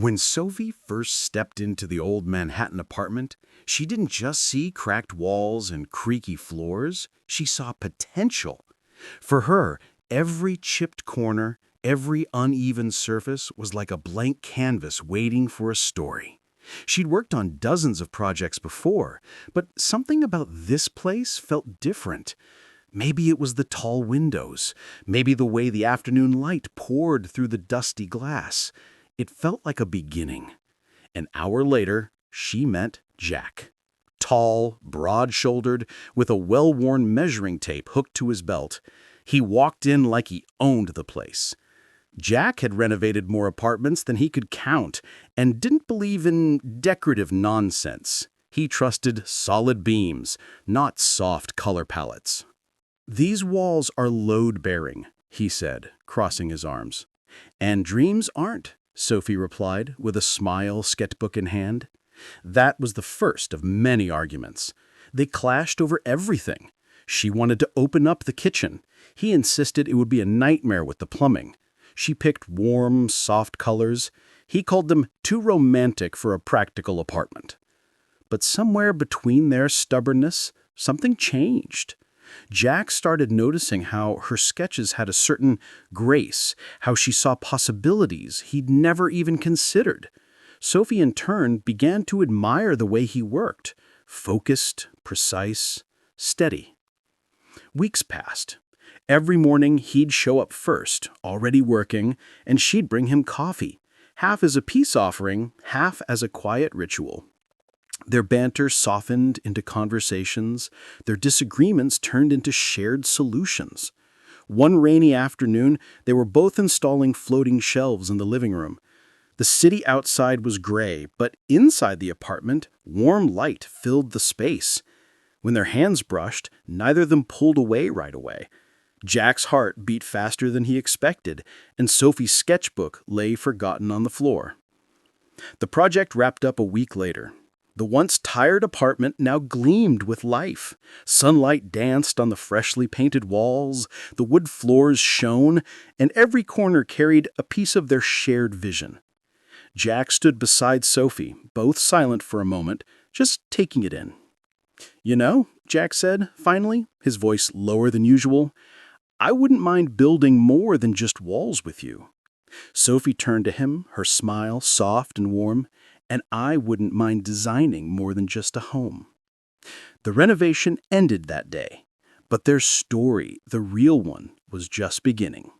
When Sophie first stepped into the old Manhattan apartment, she didn't just see cracked walls and creaky floors, she saw potential. For her, every chipped corner, every uneven surface was like a blank canvas waiting for a story. She'd worked on dozens of projects before, but something about this place felt different. Maybe it was the tall windows, maybe the way the afternoon light poured through the dusty glass. It felt like a beginning. An hour later, she met Jack. Tall, broad-shouldered, with a well-worn measuring tape hooked to his belt. He walked in like he owned the place. Jack had renovated more apartments than he could count and didn't believe in decorative nonsense. He trusted solid beams, not soft color palettes. "These walls are load-bearing," he said, crossing his arms. "And dreams aren't," Sophie replied, with a smile, sketchbook in hand. That was the first of many arguments. They clashed over everything. She wanted to open up the kitchen. He insisted it would be a nightmare with the plumbing. She picked warm, soft colors. He called them too romantic for a practical apartment. But somewhere between their stubbornness, something changed. Jack started noticing how her sketches had a certain grace, how she saw possibilities he'd never even considered. Sophie, in turn, began to admire the way he worked, focused, precise, steady. Weeks passed. Every morning he'd show up first, already working, and she'd bring him coffee, half as a peace offering, half as a quiet ritual. Their banter softened into conversations, their disagreements turned into shared solutions. One rainy afternoon, they were both installing floating shelves in the living room. The city outside was gray, but inside the apartment, warm light filled the space. When their hands brushed, neither of them pulled away right away. Jack's heart beat faster than he expected, and Sophie's sketchbook lay forgotten on the floor. The project wrapped up a week later. The once tired apartment now gleamed with life. Sunlight danced on the freshly painted walls, the wood floors shone, and every corner carried a piece of their shared vision. Jack stood beside Sophie, both silent for a moment, just taking it in. "You know," Jack said, finally, his voice lower than usual, "I wouldn't mind building more than just walls with you." Sophie turned to him, her smile soft and warm. "And I wouldn't mind designing more than just a home." The renovation ended that day, but their story, the real one, was just beginning.